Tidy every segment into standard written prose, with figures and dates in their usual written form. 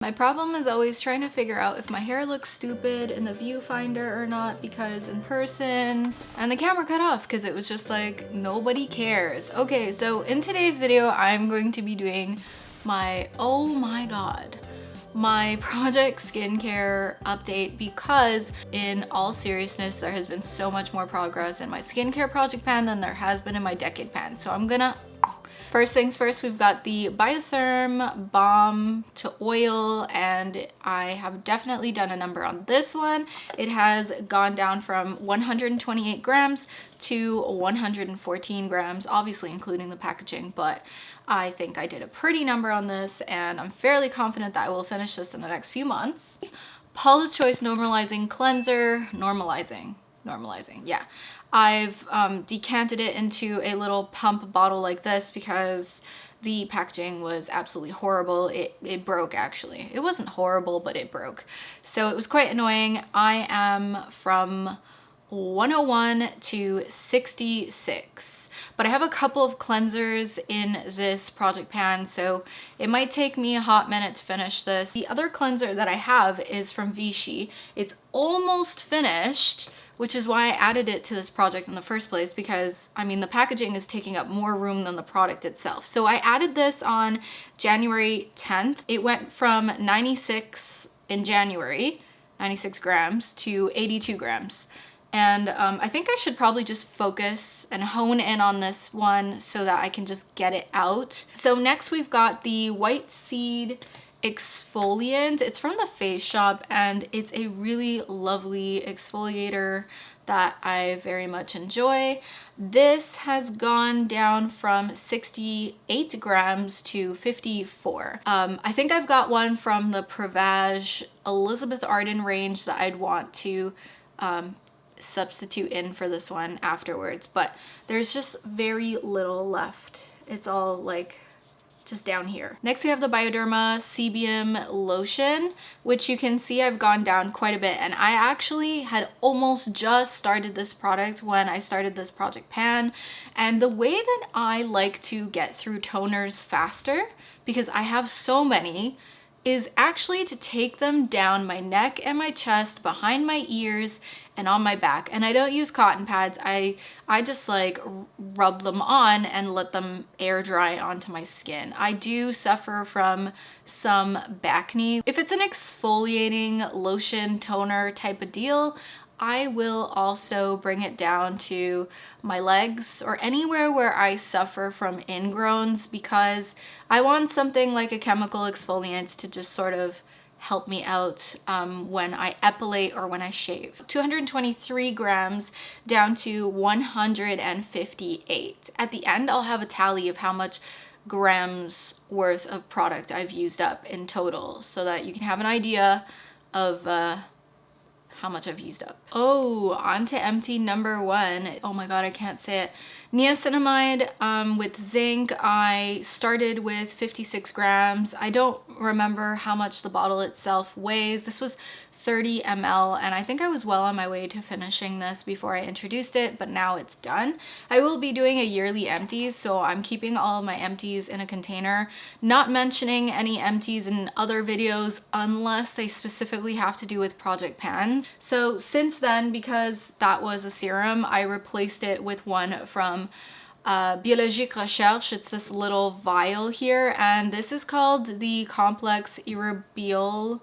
My problem is always trying to figure out if my hair looks stupid in the viewfinder or not, because in person, and the camera cut off because it was just like, nobody cares. Okay, so in today's video, I'm going to be doing my, oh my god, my project skincare update, because in all seriousness, there has been so much more progress in my skincare project pan than there has been in my decade pan. So I'm gonna first things first, we've got the Biotherm Balm to Oil, and I have definitely done a number on this one. It has gone down from 128 grams to 114 grams, obviously including the packaging, but I think I did a pretty number on this, and I'm fairly confident that I will finish this in the next few months. Paula's Choice Normalizing Cleanser, Normalizing, yeah. I've decanted it into a little pump bottle like this because the packaging was absolutely horrible. It broke, actually. It wasn't horrible, but it broke. So it was quite annoying. I am from 101 to 66, but I have a couple of cleansers in this project pan, so it might take me a hot minute to finish this. The other cleanser that I have is from Vichy. It's almost finished, which is why I added it to this project in the first place, because I mean the packaging is taking up more room than the product itself. So I added this on January 10th. It went from 96 in January, 96 grams, to 82 grams. And I think I should probably just focus and hone in on this one so that I can just get it out. So next we've got the White Seed exfoliant. It's from the Face Shop, and it's a really lovely exfoliator that I very much enjoy. This has gone down from 68 grams to 54. I think I've got one from the Prevage Elizabeth Arden range that I'd want to substitute in for this one afterwards, but there's just very little left. It's all like just down here. Next we have the Bioderma Sebium Lotion, which you can see I've gone down quite a bit, and I actually had almost just started this product when I started this project pan. And the way that I like to get through toners faster, because I have so many, is actually to take them down my neck and my chest, behind my ears, and on my back. And I don't use cotton pads. I just like rub them on and let them air dry onto my skin. I do suffer from some acne. If it's an exfoliating lotion toner type of deal, I will also bring it down to my legs or anywhere where I suffer from ingrowns, because I want something like a chemical exfoliant to just sort of help me out when I epilate or when I shave. 223 grams down to 158. At the end, I'll have a tally of how much grams worth of product I've used up in total, so that you can have an idea of how much I've used up. Oh, on to empty number one. Oh my god, I can't say it. Niacinamide with zinc. I started with 56 grams. I don't remember how much the bottle itself weighs. This was 30 ml, and I think I was well on my way to finishing this before I introduced it, but now it's done. I will be doing a yearly empties, so I'm keeping all of my empties in a container, not mentioning any empties in other videos unless they specifically have to do with project pans. So since then, because that was a serum, I replaced it with one from Biologique Recherche. It's this little vial here, and this is called the Complex Irrebiol.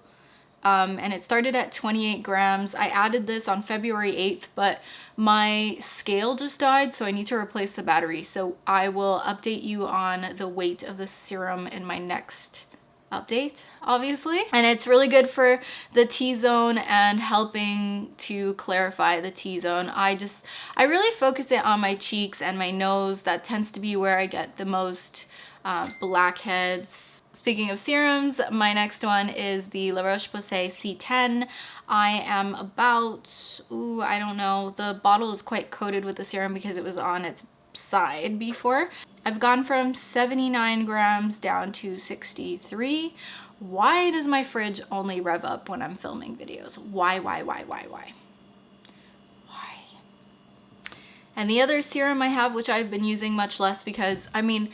And it started at 28 grams. I added this on February 8th, but my scale just died, so I need to replace the battery. So I will update you on the weight of the serum in my next update, obviously. And it's really good for the T-zone and helping to clarify the T-zone. I really focus it on my cheeks and my nose. That tends to be where I get the most blackheads. Speaking of serums, my next one is the La Roche-Posay C10. I am about, I don't know, the bottle is quite coated with the serum because it was on its side before. I've gone from 79 grams down to 63. Why does my fridge only rev up when I'm filming videos? Why? And the other serum I have, which I've been using much less because, I mean,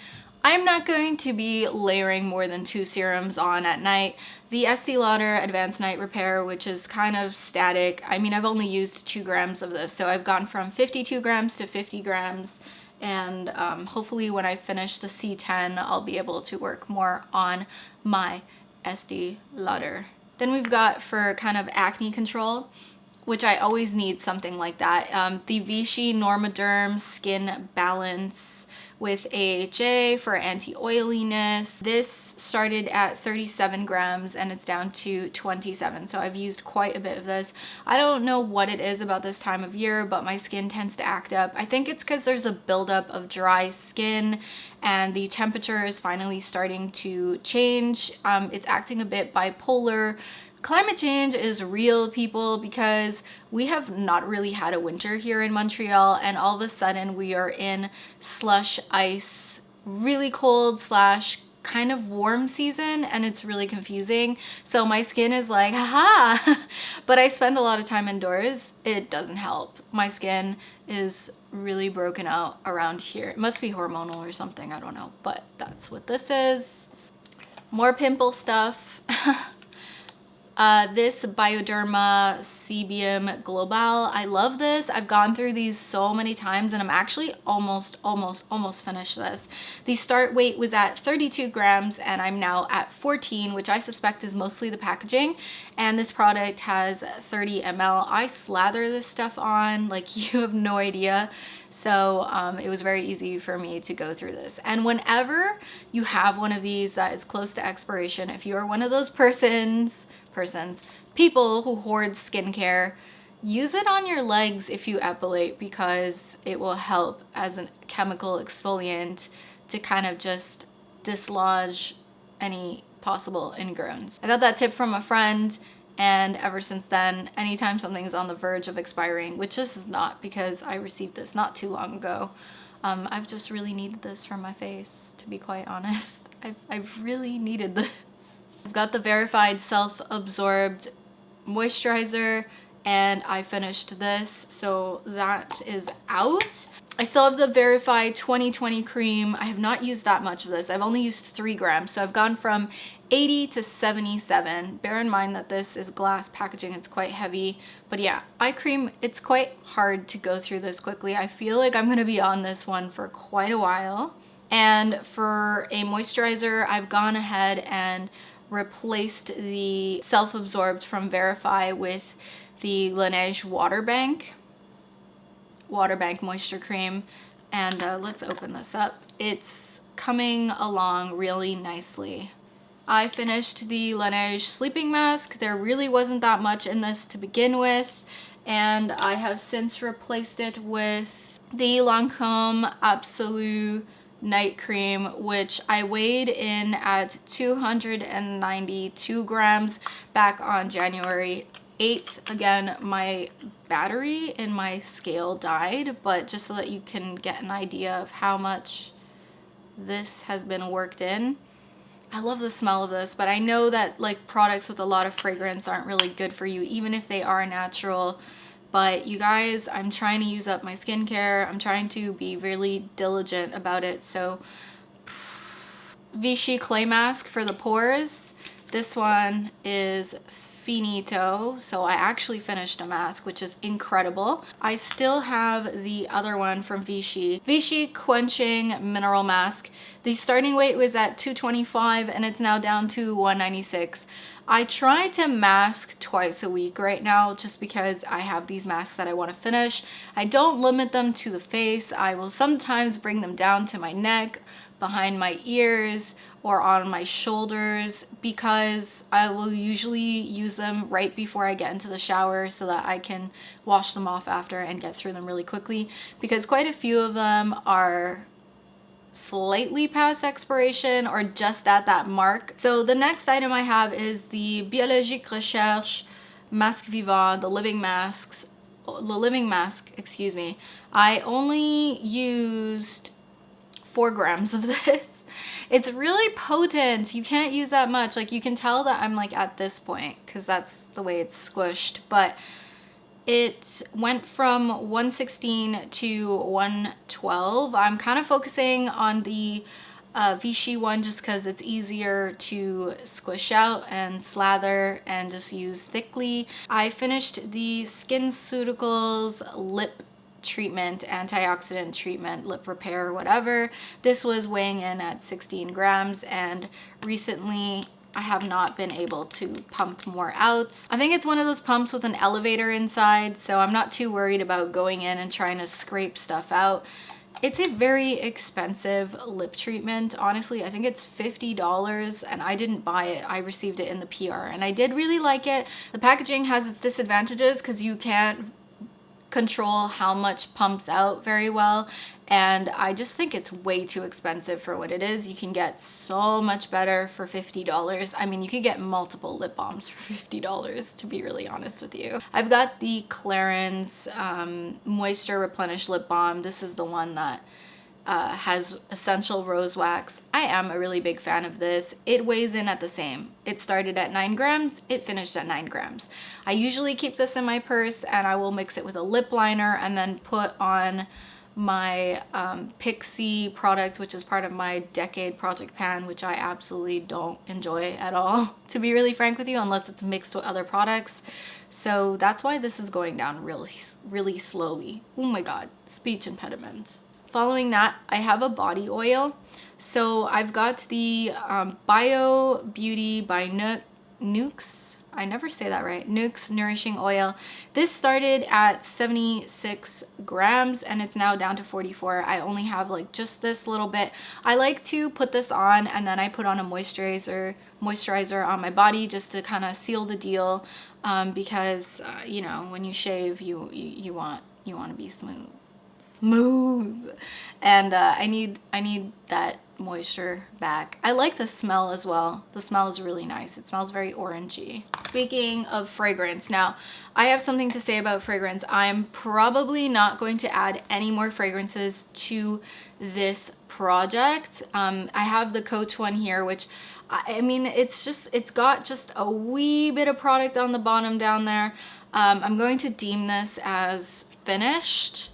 I'm not going to be layering more than 2 serums on at night. The Estee Lauder Advanced Night Repair, which is kind of static. I mean, I've only used 2 grams of this, so I've gone from 52 grams to 50 grams. And hopefully when I finish the C10, I'll be able to work more on my Estee Lauder. Then we've got for kind of acne control, which I always need something like that. The Vichy Normaderm Skin Balance with AHA for anti-oiliness. This started at 37 grams and it's down to 27. So I've used quite a bit of this. I don't know what it is about this time of year, but my skin tends to act up. I think it's because there's a buildup of dry skin and the temperature is finally starting to change. It's acting a bit bipolar. Climate change is real, people, because we have not really had a winter here in Montreal, and all of a sudden we are in slush ice, really cold slash kind of warm season, and it's really confusing. So my skin is like, haha, but I spend a lot of time indoors. It doesn't help. My skin is really broken out around here. It must be hormonal or something, I don't know, but that's what this is. More pimple stuff. This Bioderma Sebium Global. I love this. I've gone through these so many times and I'm actually almost finished this. The start weight was at 32 grams and I'm now at 14, which I suspect is mostly the packaging. And this product has 30 ml. I slather this stuff on like you have no idea. So it was very easy for me to go through this. And whenever you have one of these that is close to expiration, if you are one of those people who hoard skincare, use it on your legs if you epilate, because it will help as a chemical exfoliant to kind of just dislodge any possible ingrowns. I got that tip from a friend, and ever since then, anytime something is on the verge of expiring, which this is not because I received this not too long ago, I've just really needed this for my face, to be quite honest. I've really needed this. I've got the verified self-absorbed moisturizer and I finished this, so that is out. I still have the verified 2020 cream. I have not used that much of this. I've only used 3 grams, so I've gone from 80 to 77. Bear in mind that this is glass packaging, it's quite heavy, but yeah, eye cream, it's quite hard to go through this quickly. I feel like I'm gonna be on this one for quite a while. And for a moisturizer, I've gone ahead and replaced the self-absorbed from Veriphy with the Laneige Water Bank Moisture Cream. And let's open this up. It's coming along really nicely. I finished the Laneige Sleeping Mask. There really wasn't that much in this to begin with, and I have since replaced it with the Lancome Absolute Night Cream, which I weighed in at 292 grams back on January 8th. Again, my battery in my scale died, but just so that you can get an idea of how much this has been worked in. I love the smell of this, but I know that like products with a lot of fragrance aren't really good for you, even if they are natural. But you guys, I'm trying to use up my skincare. I'm trying to be really diligent about it. So Vichy Clay Mask for the pores. This one is finito. So I actually finished a mask, which is incredible. I still have the other one from Vichy. Vichy Quenching Mineral Mask. The starting weight was at 225 and it's now down to 196. I try to mask twice a week right now just because I have these masks that I want to finish. I don't limit them to the face. I will sometimes bring them down to my neck, behind my ears, or on my shoulders, because I will usually use them right before I get into the shower so that I can wash them off after and get through them really quickly, because quite a few of them are slightly past expiration or just at that mark. So the next item I have is the Biologique Recherche Masque Vivant, the living mask, excuse me. I only used 4 grams of this. It's really potent. You can't use that much. Like, you can tell that I'm like at this point because that's the way it's squished, but it went from 116 to 112. I'm kind of focusing on the Vichy one just because it's easier to squish out and slather and just use thickly. I finished the SkinCeuticals lip treatment, antioxidant treatment, lip repair, whatever. This was weighing in at 16 grams, and recently I have not been able to pump more out. I think it's one of those pumps with an elevator inside, so I'm not too worried about going in and trying to scrape stuff out. It's a very expensive lip treatment. Honestly, I think it's $50 and I didn't buy it. I received it in the PR and I did really like it. The packaging has its disadvantages because you can't control how much pumps out very well, and I just think it's way too expensive for what it is. You can get so much better for $50. I mean, you could get multiple lip balms for $50, to be really honest with you. I've got the Clarins Moisture Replenish Lip Balm. This is the one that has essential rose wax. I am a really big fan of this. It weighs in at the same. It started at 9 grams, it finished at 9 grams. I usually keep this in my purse and I will mix it with a lip liner and then put on my Pixie product, which is part of my Decade Project Pan, which I absolutely don't enjoy at all, to be really frank with you, unless it's mixed with other products. So that's why this is going down really slowly. Oh my god, speech impediment. Following that, I have a body oil. So I've got the Beaute by Nuxe. I never say that right. Nuxe Nourishing Oil. This started at 76 grams and it's now down to 44. I only have like just this little bit. I like to put this on and then I put on a moisturizer on my body just to kind of seal the deal, because you know, when you shave, you want to be smooth, and I need that moisture back. I like the smell as well. The smell is really nice. It smells very orangey. Speaking of fragrance, now I have something to say about fragrance. I'm probably not going to add any more fragrances to this project. I have the Coach one here, which I mean, it's got just a wee bit of product on the bottom down there. I'm going to deem this as finished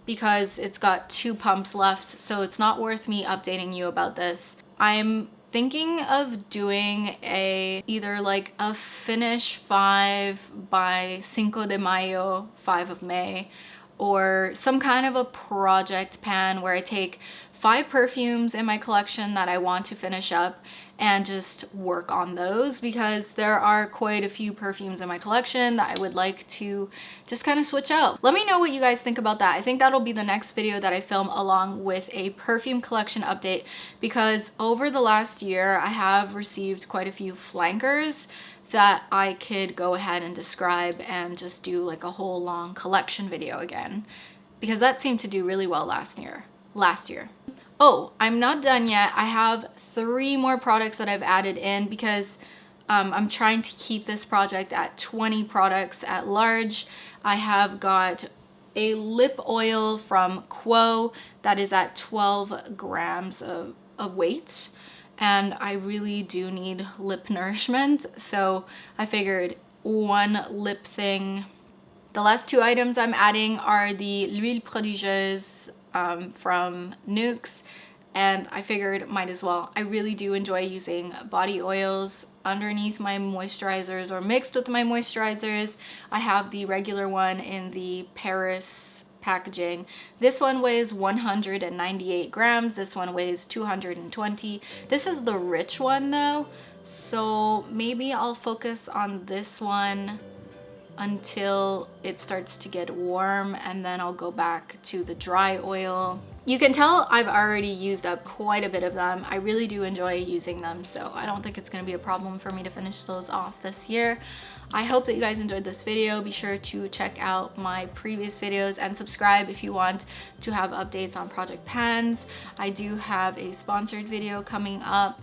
because it's got 2 pumps left, so it's not worth me updating you about this. I'm thinking of doing either like a finish 5 by Cinco de Mayo, 5 of May, or some kind of a project pan where I take 5 perfumes in my collection that I want to finish up and just work on those, because there are quite a few perfumes in my collection that I would like to just kind of switch out. Let me know what you guys think about that. I think that'll be the next video that I film along with a perfume collection update, because over the last year I have received quite a few flankers that I could go ahead and describe and just do like a whole long collection video again, because that seemed to do really well last year. Oh, I'm not done yet. I have 3 more products that I've added in because I'm trying to keep this project at 20 products at large. I have got a lip oil from Quo that is at 12 grams of weight, and I really do need lip nourishment, so I figured one lip thing. The last 2 items I'm adding are the L'Huile Prodigieuse from Nuxe, and I figured might as well. I really do enjoy using body oils underneath my moisturizers or mixed with my moisturizers. I have the regular one in the Paris packaging. This one weighs 198 grams. This one weighs 220. This is the rich one though, so maybe I'll focus on this one until it starts to get warm, and then I'll go back to the dry oil. You can tell I've already used up quite a bit of them. I really do enjoy using them, so I don't think it's going to be a problem for me to finish those off this year. I hope that you guys enjoyed this video. Be sure to check out my previous videos and subscribe if you want to have updates on project pans. I do have a sponsored video coming up,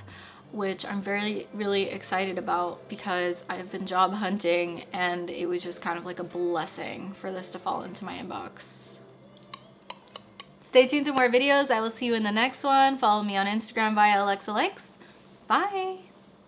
which I'm really excited about because I've been job hunting and it was just kind of like a blessing for this to fall into my inbox. Stay tuned to more videos. I will see you in the next one. Follow me on Instagram via Alexa Likes. Bye!